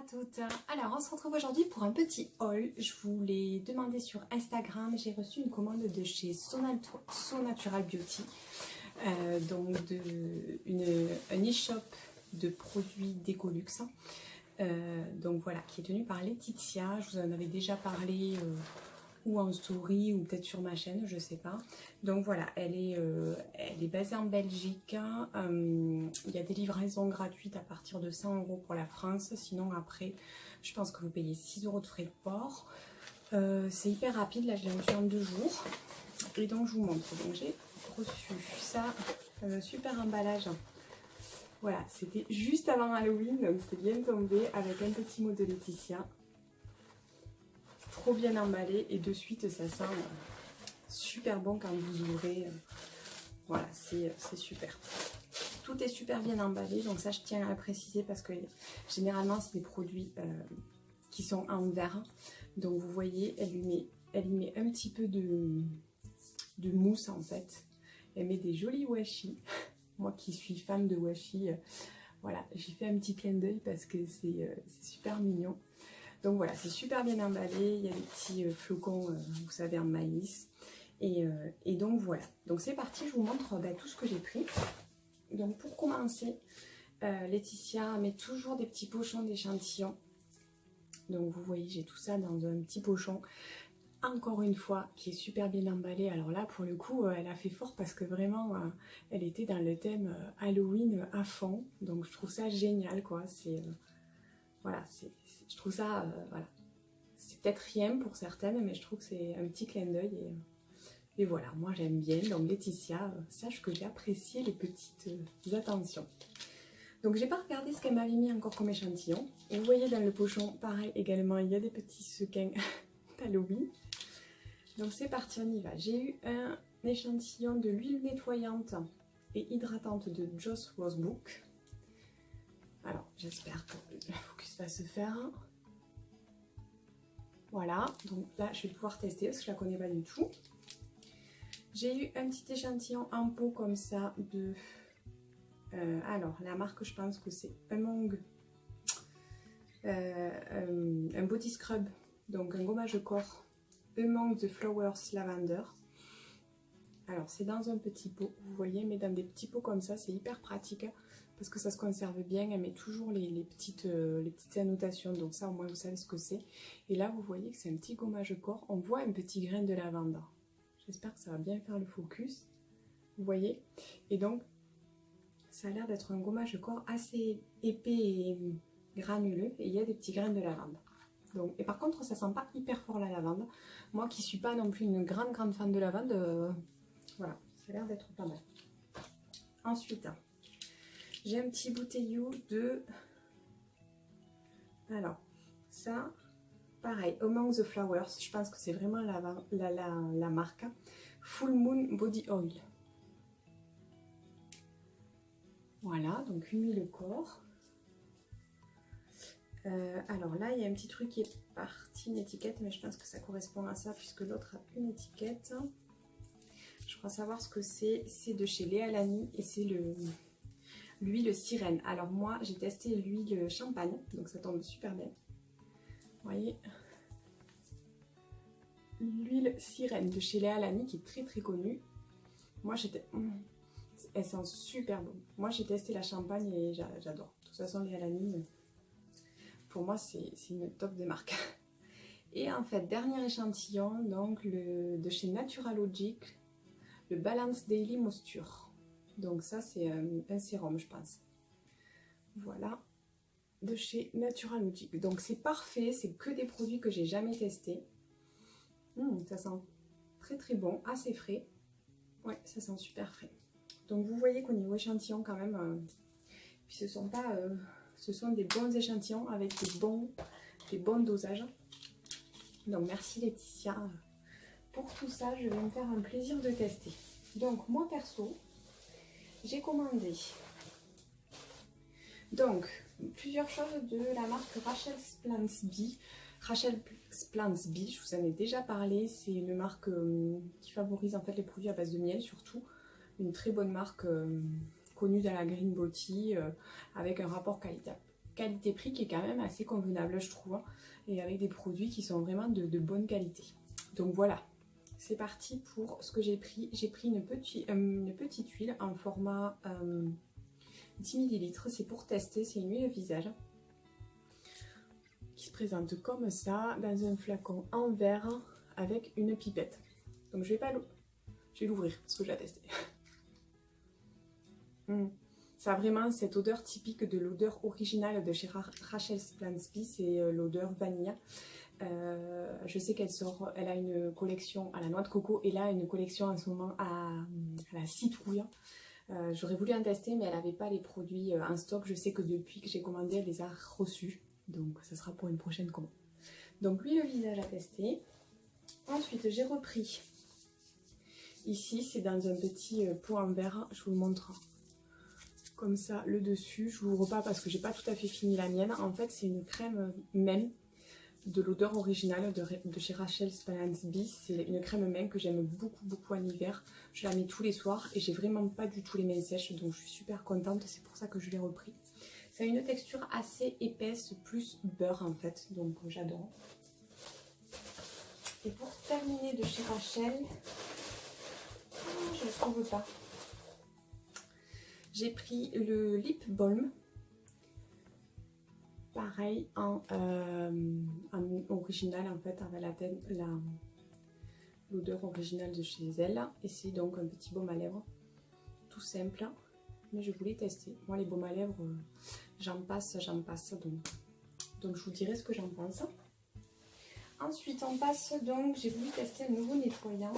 toutes. Alors on se retrouve aujourd'hui pour un petit haul. Je vous l'ai demandé sur Instagram. J'ai reçu une commande de chez So Natural Beauty, donc un e-shop de produits Décolux. Donc voilà, qui est tenu par Laetitia. Je vous en avais déjà parlé ou en story ou peut-être sur ma chaîne, je sais pas. Donc voilà, elle est basée en Belgique. Il y a des livraisons gratuites à partir de 100 € pour la France. Sinon après, je pense que vous payez 6 € de frais de port. C'est hyper rapide, là je l'ai reçu en 2 jours. Et donc je vous montre. Donc j'ai reçu ça, un super emballage. Voilà, c'était juste avant Halloween, donc c'est bien tombé avec un petit mot de Laetitia. Trop bien emballé et de suite ça sent super bon quand vous ouvrez. Voilà, c'est super. Tout est super bien emballé, donc ça je tiens à le préciser parce que généralement c'est des produits qui sont en verre. Donc vous voyez, elle lui met un petit peu de mousse en fait. Elle met des jolis washi. Moi qui suis fan de washi, voilà, j'ai fait un petit clin d'œil parce que c'est super mignon. Donc voilà, c'est super bien emballé, il y a des petits flocons, vous savez, en maïs. Et donc voilà, donc c'est parti, je vous montre tout ce que j'ai pris. Donc pour commencer, Laetitia met toujours des petits pochons d'échantillons. Donc vous voyez, j'ai tout ça dans un petit pochon. Encore une fois, qui est super bien emballé. Alors là, pour le coup, elle a fait fort parce que vraiment, elle était dans le thème Halloween à fond. Donc je trouve ça génial, quoi. Voilà, je trouve ça, voilà. C'est peut-être rien pour certaines, mais je trouve que c'est un petit clin d'œil. Et voilà, moi j'aime bien. Donc Laetitia, sache que j'ai apprécié les petites attentions. Donc j'ai pas regardé ce qu'elle m'avait mis encore comme échantillon. Et vous voyez dans le pochon, pareil également, il y a des petits sequins d'Halloween. Donc c'est parti, on y va. J'ai eu un échantillon de l'huile nettoyante et hydratante de Joss Rosebook. Alors j'espère que le focus va se faire. Voilà, donc là je vais pouvoir tester parce que je la connais pas du tout. J'ai eu un petit échantillon en pot comme ça de... alors la marque, je pense que c'est Among, un body scrub, donc un gommage de corps Among the Flowers Lavender. Alors c'est dans un petit pot, vous voyez, mais dans des petits pots comme ça, c'est hyper pratique parce que ça se conserve bien. Elle met toujours les petites annotations, donc ça au moins vous savez ce que c'est. Et là vous voyez que c'est un petit gommage de corps, on voit un petit grain de lavande. J'espère que ça va bien faire le focus, vous voyez. Et donc ça a l'air d'être un gommage de corps assez épais et granuleux, et il y a des petits grains de lavande. Donc, et par contre ça sent pas hyper fort la lavande. Moi qui suis pas non plus une grande fan de lavande, voilà, ça a l'air d'être pas mal. Ensuite, j'ai un petit bouteillou de... Alors, ça, pareil, Among the Flowers, je pense que c'est vraiment la marque. Full Moon Body Oil. Voilà, donc une huile corps. Alors là, il y a un petit truc qui est parti, une étiquette, mais je pense que ça correspond à ça puisque l'autre a une étiquette. Je crois savoir ce que c'est. C'est de chez Léa Lamy et c'est l'huile sirène. Alors moi, j'ai testé l'huile champagne, donc ça tombe super bien. Vous voyez, l'huile sirène de chez Léa Lamy qui est très connue. Moi, elle sent super bon. Moi, j'ai testé la champagne et j'adore. De toute façon, Léa Lamy, pour moi, c'est une top des marques. Et en fait, dernier échantillon, donc de chez Naturalogic, le Balance Daily Moisture. Donc ça, c'est un sérum, je pense. Voilà, de chez Naturalogic. Donc c'est parfait, c'est que des produits que j'ai jamais testés. Ça sent très bon, assez frais. Ouais, ça sent super frais. Donc vous voyez qu'au niveau échantillon quand même, puis ce sont des bons échantillons avec des bons dosages. Donc merci Laetitia pour tout ça, je vais me faire un plaisir de tester. Donc moi perso, j'ai commandé donc plusieurs choses de la marque Rachel Splansby. Rachel Splansby, je vous en ai déjà parlé, c'est une marque qui favorise en fait les produits à base de miel surtout. Une très bonne marque connue dans la Green Beauty avec un rapport qualité-prix qui est quand même assez convenable, je trouve, hein, et avec des produits qui sont vraiment de bonne qualité. Donc voilà, c'est parti pour ce que j'ai pris. J'ai pris une petite huile en format 10 ml, c'est pour tester, c'est une huile visage qui se présente comme ça dans un flacon en verre avec une pipette. Donc je vais l'ouvrir parce que je l'ai testé. Ça a vraiment cette odeur typique de l'odeur originale de chez Rachel Splansby, c'est l'odeur vanille. Je sais elle a une collection à la noix de coco et là une collection en ce moment à la citrouille. J'aurais voulu en tester mais elle n'avait pas les produits en stock. Je sais que depuis que j'ai commandé, elle les a reçus. Donc ça sera pour une prochaine commande. Donc lui, le visage à tester. Ensuite, j'ai repris. Ici, c'est dans un petit pot en verre. Je vous le montre comme ça, le dessus. Je ne l'ouvre pas parce que j'ai pas tout à fait fini la mienne. En fait, c'est une crème même de l'odeur originale de chez Rachel Splansby. C'est une crème même que j'aime beaucoup en hiver. Je la mets tous les soirs et j'ai vraiment pas du tout les mains sèches. Donc je suis super contente. C'est pour ça que je l'ai repris. Ça a une texture assez épaisse, plus beurre en fait. Donc j'adore. Et pour terminer de chez Rachel, je ne le trouve pas. J'ai pris le Lip Balm. Pareil en original en fait, avec l'odeur originale de chez elle. Et c'est donc un petit baume à lèvres. Tout simple. Mais je voulais tester. Moi les baumes à lèvres, j'en passe. Donc je vous dirai ce que j'en pense. Ensuite on passe donc, j'ai voulu tester un nouveau nettoyant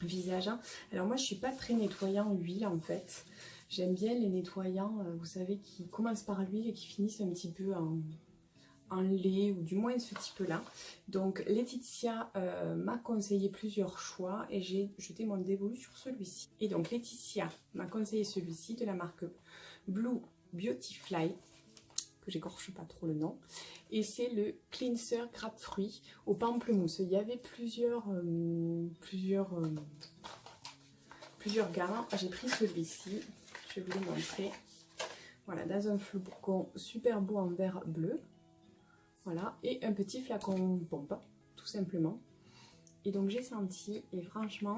visage. Alors moi je suis pas très nettoyant huile en fait. J'aime bien les nettoyants, vous savez, qui commencent par l'huile et qui finissent un petit peu en lait, ou du moins ce type-là. Donc Laetitia m'a conseillé plusieurs choix et j'ai jeté mon dévolu sur celui-ci. Et donc Laetitia m'a conseillé celui-ci de la marque Blue Beautifly, que j'écorche pas trop le nom. Et c'est le cleanser grapefruit au pamplemousse. Il y avait plusieurs gammes. J'ai pris celui-ci. Je vais vous le montrer. Voilà, dans un flacon super beau en verre bleu. Voilà, et un petit flacon pompe, tout simplement. Et donc j'ai senti, et franchement,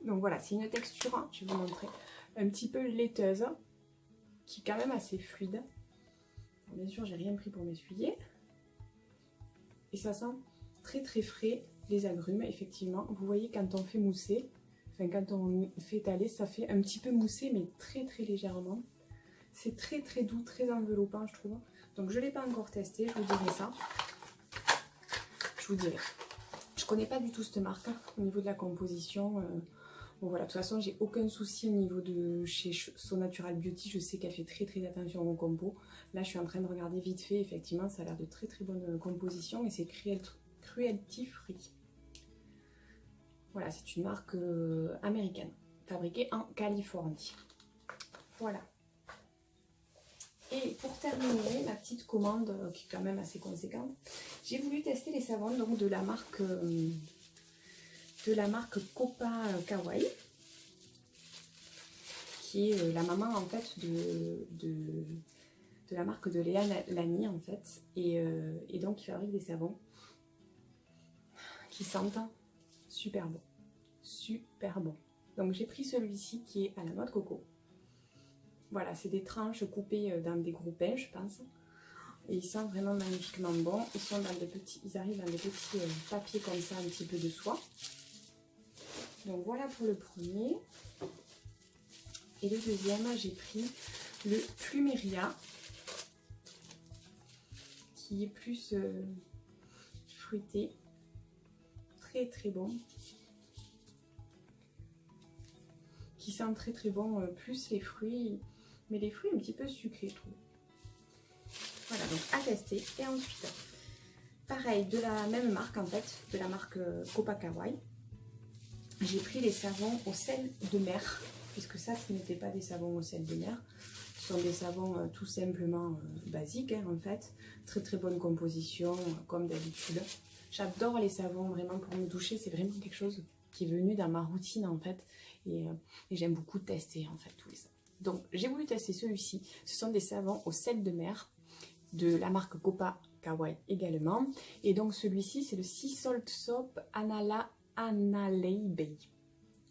donc voilà, c'est une texture, je vais vous montrer, un petit peu laiteuse, qui est quand même assez fluide. Alors, bien sûr, j'ai rien pris pour m'essuyer. Et ça sent très frais les agrumes, effectivement. Vous voyez, quand on fait mousser, enfin quand on fait étaler, ça fait un petit peu mousser, mais très légèrement. C'est très doux, très enveloppant, je trouve. Donc je ne l'ai pas encore testé, je vous dirai ça. Je vous dirai. Je connais pas du tout cette marque au niveau de la composition. Bon voilà, de toute façon, j'ai aucun souci au niveau de chez So Natural Beauty. Je sais qu'elle fait très attention aux compos. Là, je suis en train de regarder vite fait. Effectivement, ça a l'air de très bonne composition. Et c'est Cruelty Free. Voilà, c'est une marque américaine, fabriquée en Californie. Voilà. Et pour terminer, ma petite commande qui est quand même assez conséquente, j'ai voulu tester les savons donc, de la marque Copa Kawaii, qui est la maman en fait de la marque de Léa Lani en fait, et donc qui fabrique des savons qui sentent super bon. Donc j'ai pris celui-ci qui est à la noix de coco. Voilà, c'est des tranches coupées dans des gros pains, je pense. Et ils sentent vraiment magnifiquement bon. Ils arrivent dans des petits papiers comme ça, un petit peu de soie. Donc voilà pour le premier. Et le deuxième, j'ai pris le Plumeria, qui est plus fruité. Très bon. Qui sent très bon, plus les fruits, mais les fruits un petit peu sucrés, je trouve. Voilà, donc à tester. Et ensuite, pareil, de la même marque en fait, de la marque Copa Kawaii, j'ai pris les savons au sel de mer, puisque ça, ce n'était pas des savons au sel de mer, ce sont des savons tout simplement basiques hein, en fait, très bonne composition, comme d'habitude. J'adore les savons vraiment pour me doucher, c'est vraiment quelque chose qui est venu dans ma routine en fait, et j'aime beaucoup tester en fait tous les savons. Donc j'ai voulu tester celui-ci. Ce sont des savons au sel de mer de la marque Copa Kawaii également. Et donc celui-ci c'est le Sea Salt Soap Analay Bay.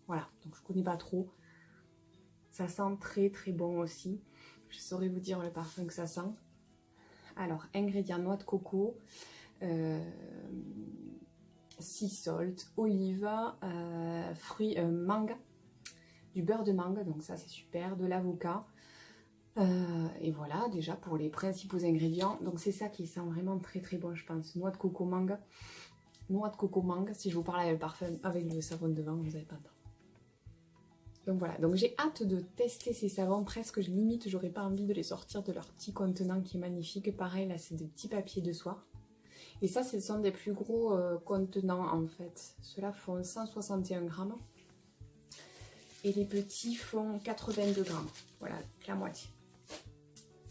Voilà, donc je connais pas trop. Ça sent très très bon aussi. Je saurais vous dire le parfum que ça sent. Alors, ingrédients, noix de coco, sea salt, olive, fruits, mangue, du beurre de mangue, donc ça c'est super, de l'avocat. Et voilà, déjà pour les principaux ingrédients. Donc c'est ça qui sent vraiment très très bon, je pense. Noix de coco mangue. Noix de coco mangue. Si je vous parle avec le parfum, avec le savon devant, vous n'allez pas entendre. Donc voilà, donc j'ai hâte de tester ces savons, presque limite j'aurais pas envie de les sortir de leur petit contenant qui est magnifique. Pareil là c'est des petits papiers de soie. Et ça ce sont des plus gros contenants en fait. Ceux-là font 161 grammes. Et les petits font 82 grammes. Voilà, la moitié.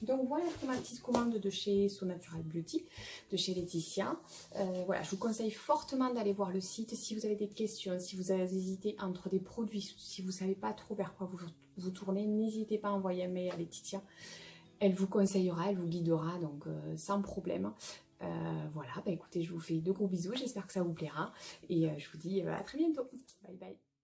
Donc voilà pour ma petite commande de chez So Natural Beauty, de chez Laetitia. Voilà, je vous conseille fortement d'aller voir le site. Si vous avez des questions, si vous avez hésité entre des produits, si vous ne savez pas trop vers quoi vous tournez, n'hésitez pas à envoyer un mail à Laetitia. Elle vous conseillera, elle vous guidera, donc sans problème. Voilà, bah écoutez, je vous fais de gros bisous, j'espère que ça vous plaira. Et je vous dis à très bientôt. Bye bye.